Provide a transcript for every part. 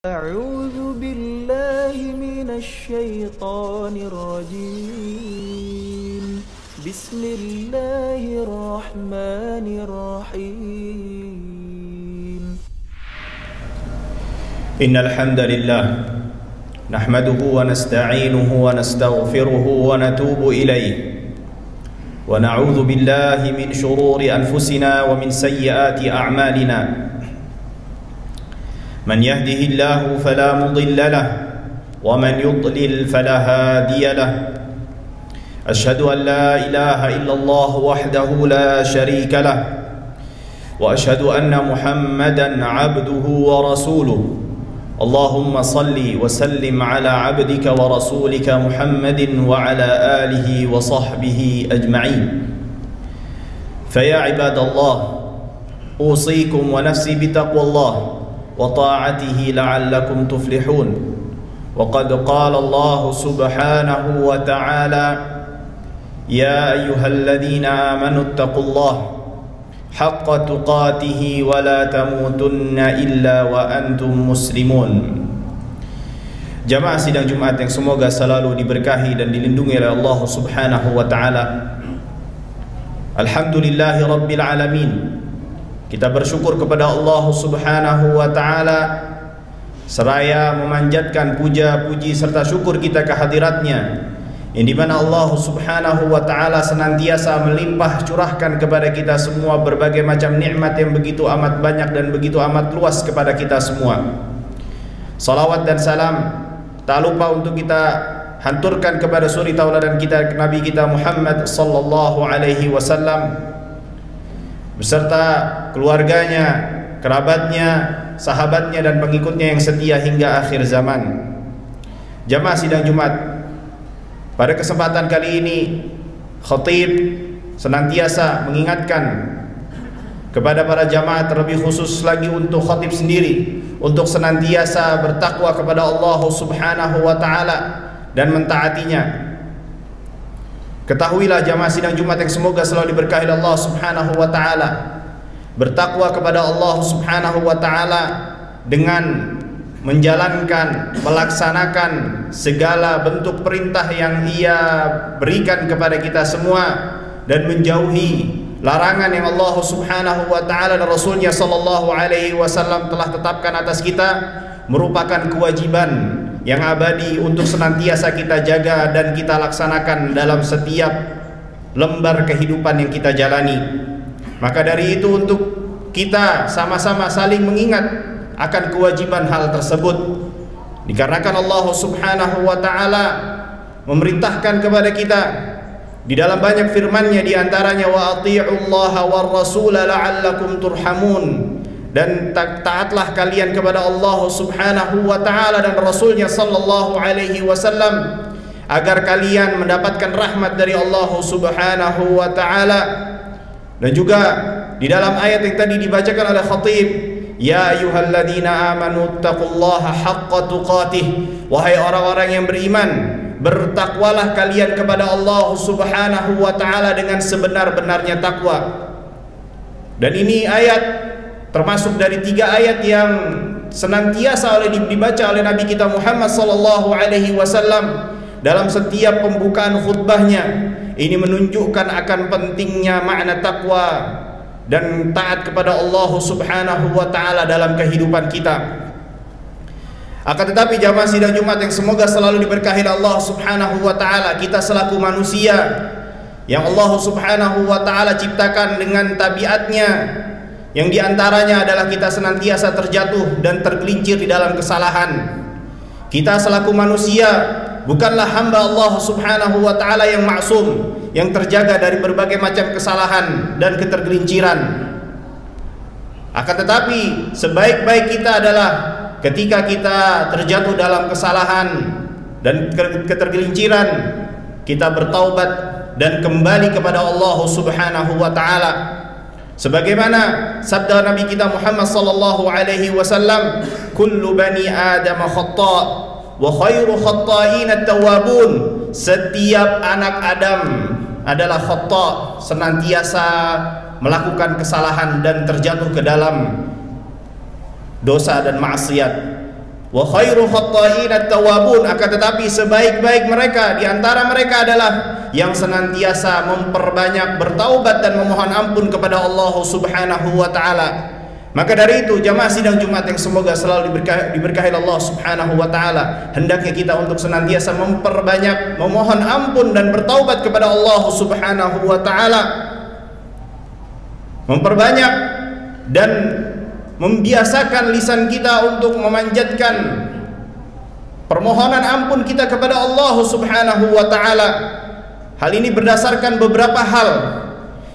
أعوذ بالله من الشيطان الرجيم بسم الله الرحمن الرحيم إن الحمد لله نحمده ونستعينه ونستغفره ونتوب إليه ونعوذ بالله من شرور أنفسنا ومن سيئات أعمالنا من يهده الله فلا مضل له ومن يضلل فلا هادي له أشهد أن لا إله إلا الله وحده لا شريك له وأشهد أن محمدا عبده ورسوله اللهم صل وسلم على عبدك ورسولك محمد وعلى آله وصحبه أجمعين فيا عباد الله أوصيكم ونفسي بتقوى الله وطاعته لعلكم تفلحون وقد قال الله سبحانه وتعالى يا أيها الذين آمنوا اتقوا الله حق تقاته ولا تموتن إلا وأنتم مسلمون. Jamaah sidang Jumat yang semoga selalu diberkahi dan dilindungi oleh Allah Subhanahu wa taala. Alhamdulillahi rabbil alamin. Kita bersyukur kepada Allah Subhanahu wa taala seraya memanjatkan puja-puji serta syukur kita kehadiratnya, yang dimana Allah Subhanahu wa taala senantiasa melimpah curahkan kepada kita semua berbagai macam nikmat yang begitu amat banyak dan begitu amat luas kepada kita semua. Salawat dan salam tak lupa untuk kita hanturkan kepada suri tauladan kita Nabi kita Muhammad sallallahu alaihi wasallam beserta keluarganya, kerabatnya, sahabatnya dan pengikutnya yang setia hingga akhir zaman. Jamaah sidang Jumat, pada kesempatan kali ini khatib senantiasa mengingatkan kepada para jamaah, terlebih khusus lagi untuk khatib sendiri, untuk senantiasa bertakwa kepada Allah Subhanahu wa taala dan mentaatinya. Ketahuilah jamaah sidang Jumat yang semoga selalu diberkahi Allah Subhanahu wa taala, bertakwa kepada Allah Subhanahu wa taala dengan menjalankan, melaksanakan segala bentuk perintah yang Ia berikan kepada kita semua dan menjauhi larangan yang Allah Subhanahu wa taala dan Rasulnya sallallahu alaihi wasallam telah tetapkan atas kita, merupakan kewajiban yang abadi untuk senantiasa kita jaga dan kita laksanakan dalam setiap lembar kehidupan yang kita jalani. Maka dari itu untuk kita sama-sama saling mengingat akan kewajiban hal tersebut, dikarenakan Allah Subhanahu wa taala memerintahkan kepada kita di dalam banyak firman-Nya, di antaranya wa athi'ullaha war rasula la'allakum turhamun, dan taatlah kalian kepada Allah Subhanahu wa taala dan Rasulnya sallallahu alaihi wasallam agar kalian mendapatkan rahmat dari Allah Subhanahu wa taala. Dan juga di dalam ayat yang tadi dibacakan oleh khatib, ya ayyuhalladzina amanu taqullaha haqqa tuqatih, wahai orang-orang yang beriman, bertakwalah kalian kepada Allah Subhanahu wa taala dengan sebenar-benarnya takwa. Dan ini ayat termasuk dari 3 ayat yang senantiasa dibaca oleh Nabi kita Muhammad sallallahu alaihi wasallam dalam setiap pembukaan khutbahnya. Ini menunjukkan akan pentingnya makna takwa dan taat kepada Allah Subhanahu wa taala dalam kehidupan kita. Akan tetapi jamaah sidang Jumat yang semoga selalu diberkahi Allah Subhanahu wa taala, kita selaku manusia yang Allah Subhanahu wa taala ciptakan dengan tabiatnya, yang diantaranya adalah kita senantiasa terjatuh dan tergelincir di dalam kesalahan. Kita selaku manusia bukanlah hamba Allah Subhanahu wa taala yang maksum, yang terjaga dari berbagai macam kesalahan dan ketergelinciran. Akan tetapi sebaik-baik kita adalah ketika kita terjatuh dalam kesalahan dan ketergelinciran, kita bertaubat dan kembali kepada Allah Subhanahu wa taala. Sebagaimana sabda Nabi kita Muhammad sallallahu alaihi wasallam, kullu bani adam khata' wa khairu khata'in at-tawwabun. Setiap anak Adam adalah khata', senantiasa melakukan kesalahan dan terjatuh ke dalam dosa dan maksiat. Wa khairu khatta'in at-tawwabun, akan tetapi sebaik-baik mereka di antara mereka adalah yang senantiasa memperbanyak bertaubat dan memohon ampun kepada Allah Subhanahu wa taala. Maka dari itu jamaah sidang Jumat yang semoga selalu diberkahi Allah Subhanahu wa taala, hendaknya kita untuk senantiasa memperbanyak memohon ampun dan bertaubat kepada Allah Subhanahu wa taala. Memperbanyak dan membiasakan lisan kita untuk memanjatkan permohonan ampun kita kepada Allah Subhanahu wa taala. Hal ini berdasarkan beberapa hal.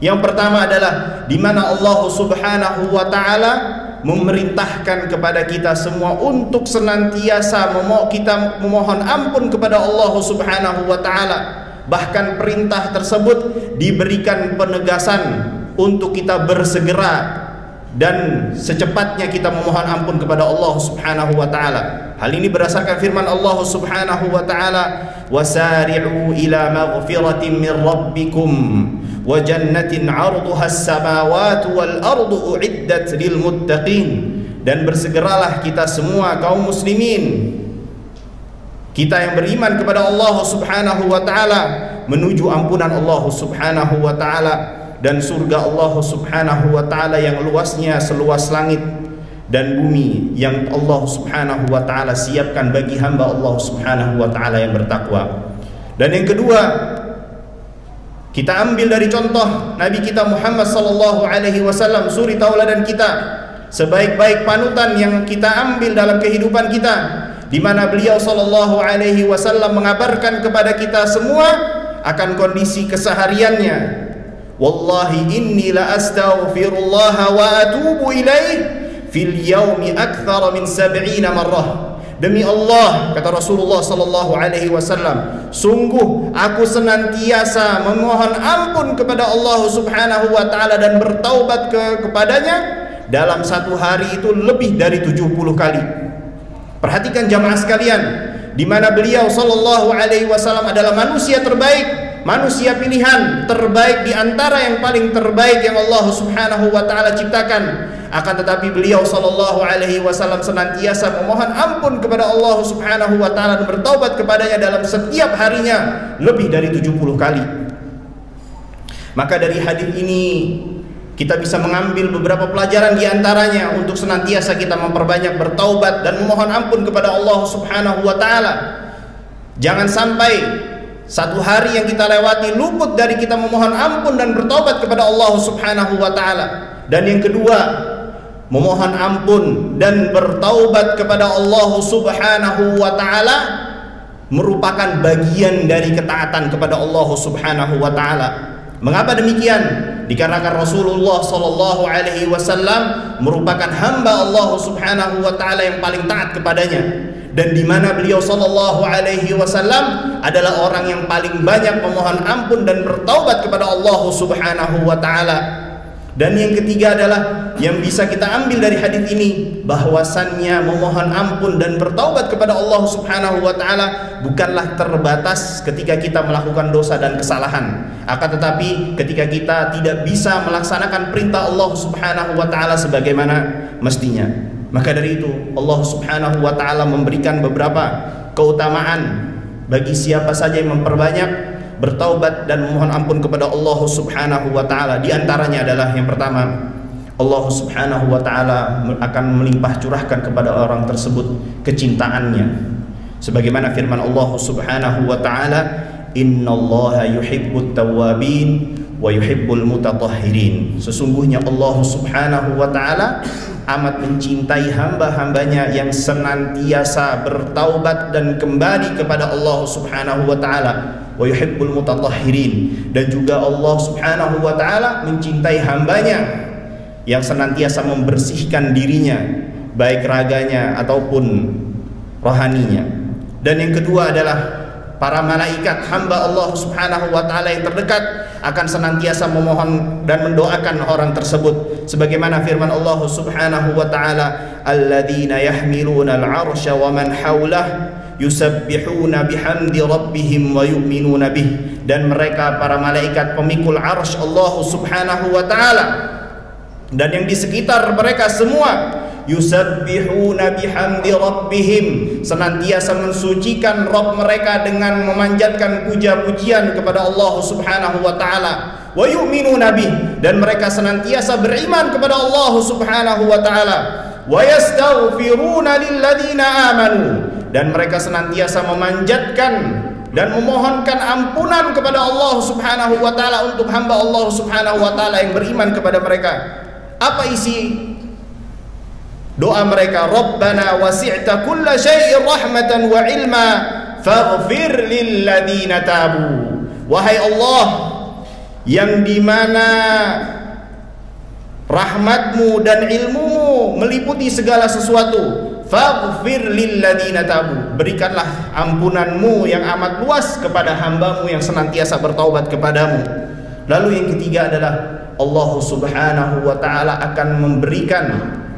Yang pertama adalah di mana Allah Subhanahu wa taala memerintahkan kepada kita semua untuk senantiasa kita memohon ampun kepada Allah Subhanahu wa taala. Bahkan perintah tersebut diberikan penegasan untuk kita bersegera dan secepatnya kita memohon ampun kepada Allah Subhanahu wa taala. Hal ini berdasarkan firman Allah Subhanahu wa taala, wasari'u ila maghfiratin min rabbikum wa jannatin 'arduha as-samawati wal ardu u'iddat lil muttaqin. Dan bersegeralah kita semua kaum muslimin, kita yang beriman kepada Allah Subhanahu wa taala, menuju ampunan Allah Subhanahu wa taala dan surga Allah Subhanahu wa taala yang luasnya seluas langit dan bumi, yang Allah Subhanahu wa taala siapkan bagi hamba Allah Subhanahu wa taala yang bertakwa. Dan yang kedua, kita ambil dari contoh Nabi kita Muhammad sallallahu alaihi wasallam, suri tauladan kita, sebaik-baik panutan yang kita ambil dalam kehidupan kita, di mana beliau sallallahu alaihi wasallam mengabarkan kepada kita semua akan kondisi kesehariannya. Wallahi inni la astaghfirullah wa atubu ilaih fil yaumi akthar min 70 marrah. Demi Allah, kata Rasulullah sallallahu alaihi wasallam, sungguh aku senantiasa memohon ampun kepada Allah Subhanahu wa taala dan bertaubat kepadanya dalam satu hari itu lebih dari 70 kali. Perhatikan jamaah sekalian, di mana beliau sallallahu alaihi wasallam adalah manusia terbaik, manusia pilihan terbaik di antara yang paling terbaik yang Allah Subhanahu wa taala ciptakan. Akan tetapi beliau sallallahu alaihi wasallam senantiasa memohon ampun kepada Allah Subhanahu wa taala dan bertaubat kepadanya dalam setiap harinya lebih dari 70 kali. Maka dari hadis ini kita bisa mengambil beberapa pelajaran di antaranya untuk senantiasa kita memperbanyak bertaubat dan memohon ampun kepada Allah Subhanahu wa taala. Jangan sampai satu hari yang kita lewati luput dari kita memohon ampun dan bertaubat kepada Allah Subhanahu wa taala. Dan yang kedua, memohon ampun dan bertaubat kepada Allah Subhanahu wa taala merupakan bagian dari ketaatan kepada Allah Subhanahu wa taala. Mengapa demikian? Dikarenakan Rasulullah sallallahu alaihi wasallam merupakan hamba Allah Subhanahu wa taala yang paling taat kepadanya, dan di mana beliau sallallahu alaihi wasallam adalah orang yang paling banyak memohon ampun dan bertaubat kepada Allah Subhanahu wa taala. Dan yang ketiga adalah yang bisa kita ambil dari hadis ini, bahwasannya memohon ampun dan bertaubat kepada Allah Subhanahu wa taala bukanlah terbatas ketika kita melakukan dosa dan kesalahan, akan tetapi ketika kita tidak bisa melaksanakan perintah Allah Subhanahu wa taala sebagaimana mestinya. Maka dari itu Allah Subhanahu wa taala memberikan beberapa keutamaan bagi siapa saja yang memperbanyak bertaubat dan memohon ampun kepada Allah Subhanahu wa taala. Di antaranya adalah yang pertama, Allah Subhanahu wa taala akan melimpah curahkan kepada orang tersebut kecintaannya. Sebagaimana firman Allah Subhanahu wa taala, innallaha yuhibbut tawwabin wa yuhibbul mutatahhirin. Sesungguhnya Allah Subhanahu wa taala amat mencintai hamba-hambanya yang senantiasa bertaubat dan kembali kepada Allah Subhanahu wa taala, wa yuhibbul mutatahhirin. Dan juga Allah Subhanahu wa taala mencintai hambanya yang senantiasa membersihkan dirinya, baik raganya ataupun rohaninya. Dan yang kedua adalah para malaikat hamba Allah Subhanahu wa taala yang terdekat akan senantiasa memohon dan mendoakan orang tersebut, sebagaimana firman Allah Subhanahu wa taala, alladzina yahmiluna al-'arsya wa man hawlahu yusabbihuna bihamdi rabbihim wa yu'minuna bih. Dan mereka para malaikat pemikul arsy Allah Subhanahu wa taala dan yang di sekitar mereka semua yusabbihuna bihamdi rabbihim, senantiasa mensucikan Rabb mereka dengan memanjatkan puja-pujian kepada Allah Subhanahu wa taala. Wa yu'minuna bih, dan mereka senantiasa beriman kepada Allah Subhanahu wa taala. Wa yastaghfiruna lilladzina amanu, dan mereka senantiasa memanjatkan dan memohonkan ampunan kepada Allah Subhanahu wa taala untuk hamba Allah Subhanahu wa taala yang beriman kepada mereka. Apa isi doa mereka? Rabbana wasi'ta kulla syai'in rahmatan wa ilma faghfir lilladzina tabu. Wahai Allah, yang dimana rahmatmu dan ilmumu meliputi segala sesuatu, faghfir lilladzina tabu, berikanlah ampunanmu yang amat luas kepada hambamu yang senantiasa bertaubat kepadamu. Lalu yang ketiga adalah Allah Subhanahu wa ta'ala akan memberikan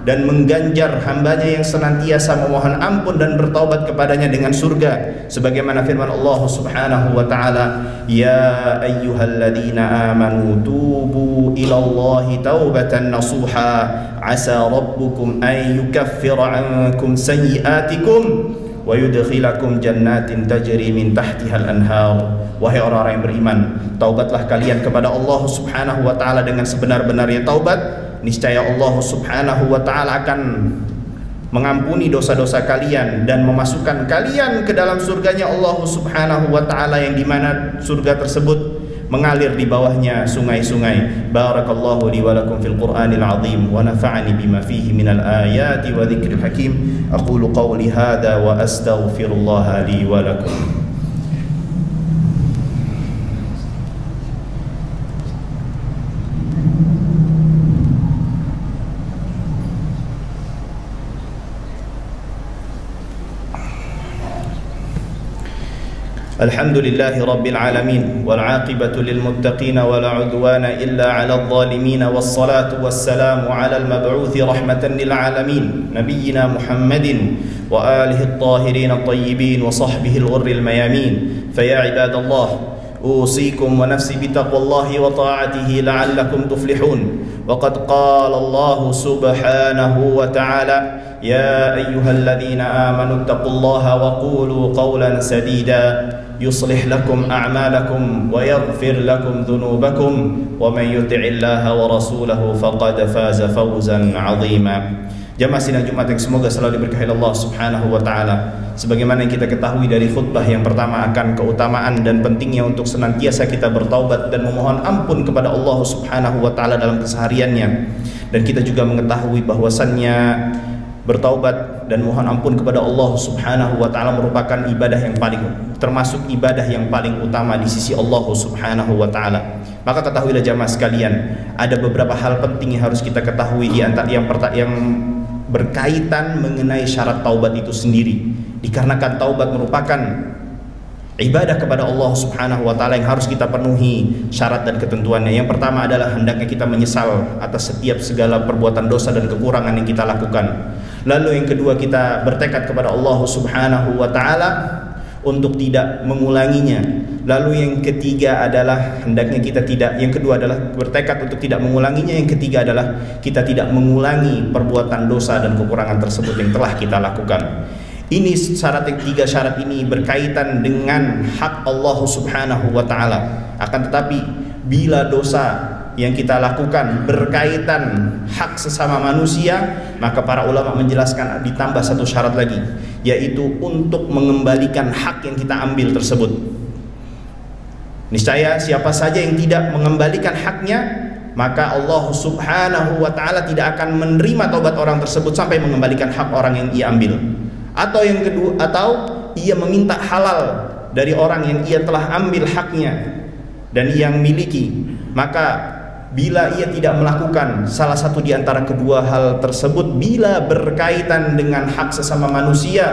dan mengganjar hambanya yang senantiasa memohon ampun dan bertaubat kepadanya dengan surga, sebagaimana firman Allah Subhanahu wa ta'ala, ya ayyuhalladzina amanu tubu ilallahi taubatan nasuha asa rabbukum an yukaffira ankum sayyiatikum wa yudkhilakum jannatin tajri min tahtihal anhar. Wahai orang-orang yang beriman, taubatlah kalian kepada Allah Subhanahu wa ta'ala dengan sebenar-benarnya taubat. Niscaya Allah Subhanahu wa ta'ala akan mengampuni dosa-dosa kalian dan memasukkan kalian ke dalam surganya Allah Subhanahu wa ta'ala, yang dimana surga tersebut mengalir di bawahnya sungai-sungai. Barakallahu li wa lakum fil Qur'anil azim wa nafa'ani bima fihi minal ayati wa dzikril hakim. Aqulu qawli hadha wa astaghfirullah li wa lakum. الحمد لله رب العالمين والعاقبة للمتقين ولا عدوان إلا على الظالمين والصلاة والسلام على المبعوث رحمة للعالمين نبينا محمد وآله الطاهرين الطيبين وصحبه الغر الميامين. فيا عباد الله، أوصيكم ونفسي بتقوى الله وطاعته لعلكم تفلحون. وقد قال الله سبحانه وتعالى يا أيها الذين آمنوا اتقوا الله وقولوا قولا سديدا يصلح لكم أعمالكم ويغفر لكم ذنوبكم ومن يطع الله ورسوله فقد فاز فوزا عظيما. Jamaah sidang Jumat yang semoga selalu diberkahi Allah Subhanahu wa ta'ala. Sebagaimana yang kita ketahui dari khutbah yang pertama akan keutamaan dan pentingnya untuk senantiasa kita bertaubat dan memohon ampun kepada Allah Subhanahu wa ta'ala dalam kesehariannya. Dan kita juga mengetahui bahwasannya bertaubat dan mohon ampun kepada Allah Subhanahu wa ta'ala merupakan ibadah yang termasuk ibadah yang paling utama di sisi Allah Subhanahu wa ta'ala. Maka ketahuilah jamaah sekalian, ada beberapa hal penting yang harus kita ketahui, di antara yang berkaitan mengenai syarat taubat itu sendiri. Dikarenakan taubat merupakan ibadah kepada Allah Subhanahu wa ta'ala yang harus kita penuhi syarat dan ketentuannya. Yang pertama adalah hendaknya kita menyesal atas setiap segala perbuatan dosa dan kekurangan yang kita lakukan. Lalu yang kedua, kita bertekad kepada Allah Subhanahu wa ta'ala untuk tidak mengulanginya. Lalu yang ketiga adalah hendaknya kita tidak, yang kedua adalah bertekad untuk tidak mengulanginya. Yang ketiga adalah kita tidak mengulangi perbuatan dosa dan kekurangan tersebut yang telah kita lakukan. Ini syarat yang tiga syarat ini berkaitan dengan hak Allah Subhanahu wa ta'ala. Akan tetapi bila dosa yang kita lakukan berkaitan hak sesama manusia, maka para ulama menjelaskan ditambah satu syarat lagi, yaitu untuk mengembalikan hak yang kita ambil tersebut. Niscaya siapa saja yang tidak mengembalikan haknya, maka Allah Subhanahu wa ta'ala tidak akan menerima taubat orang tersebut sampai mengembalikan hak orang yang ia ambil. Atau yang kedua, atau ia meminta halal dari orang yang ia telah ambil haknya dan yang miliki. Maka bila ia tidak melakukan salah satu di antara kedua hal tersebut, bila berkaitan dengan hak sesama manusia,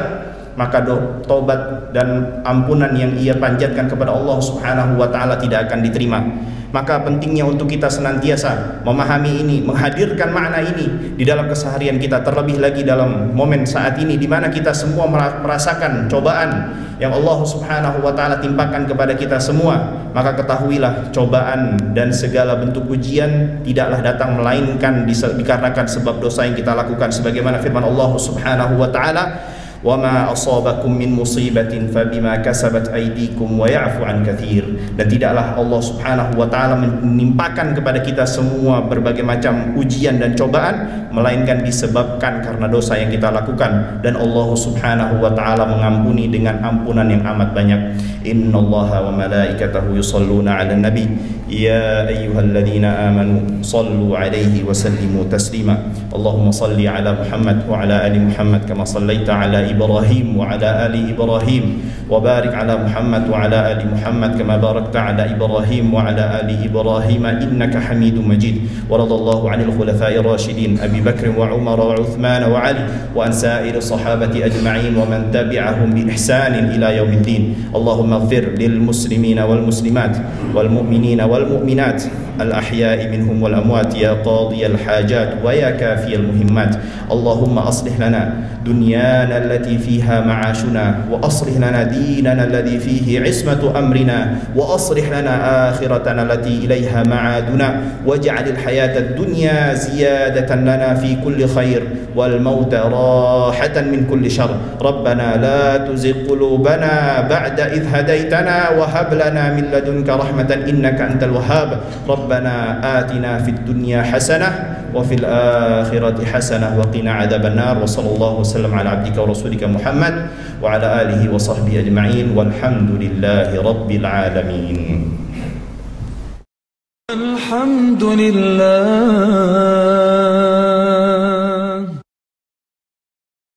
maka taubat dan ampunan yang ia panjatkan kepada Allah Subhanahu wa taala tidak akan diterima. Maka pentingnya untuk kita senantiasa memahami ini, menghadirkan makna ini di dalam keseharian kita, terlebih lagi dalam momen saat ini di mana kita semua merasakan cobaan yang Allah Subhanahu wa taala timpakan kepada kita semua. Maka ketahuilah, cobaan dan segala bentuk ujian tidaklah datang melainkan dikarenakan sebab dosa yang kita lakukan, sebagaimana firman Allah Subhanahu wa taala, وَمَا أَصَابَكُم مِّن مُّصِيبَةٍ فَبِمَا كَسَبَتْ أَيْدِيكُمْ وَيَعْفُ عَن كَثِيرٍ. Dan tidaklah Allah Subhanahu wa taala menimpakan kepada kita semua berbagai macam ujian dan cobaan melainkan disebabkan karena dosa yang kita lakukan, dan Allah Subhanahu wa taala mengampuni dengan ampunan yang amat banyak. Innallaha wa malaikatahu yusholluna 'alan nabi ya ayyuhalladzina amanu shallu 'alaihi wa sallimu taslima. Allahumma shalli 'ala Muhammad wa 'ala ali Muhammad kama shallaita 'ala Ibrahim wa 'ala ali Ibrahim wa barik 'ala Muhammad wa 'ala ali Muhammad kama barakta 'ala Ibrahim wa 'ala ali Ibrahim innaka Hamidum Majid. Wa radallahu 'anil khulafa'ir rasyidin Abi Bakr wa Umar wa Uthman wa Ali wa an sa'ir sahabati ajma'in wa man tabi'ahum bi ihsanin ila yaumiddin. Allahumma ighfir lil muslimina wal muslimat wal mu'minina wal mu'minat al ahya'i minhum wal amwat ya qadiyal hajat wa ya kafiyal muhimmat. Allahumma aslih lana dunyana allati fiha ma'ashuna wa aslih lana dinana alladhi fihi ismatu amrina wa aslih lana akhiratana allati ilayha ma'aduna waj'alil hayata ad-dunya ziyadatan lana fi kulli khair wal mauta rahatan min kulli syarr. Rabbana la tuzigh qulubana ba'da idh hadaitana wa hab lana min ladunka rahmatan innaka antal wahhab. Rabbana atina fid dunya hasanah wa fil akhirati hasanah wa qina adzaban nar. Wa sallallahu wasallam ala abdika wa rasulika Muhammad wa ala alihi wa sahbihi ajma'in walhamdulillahi rabbil alamin. Alhamdulillah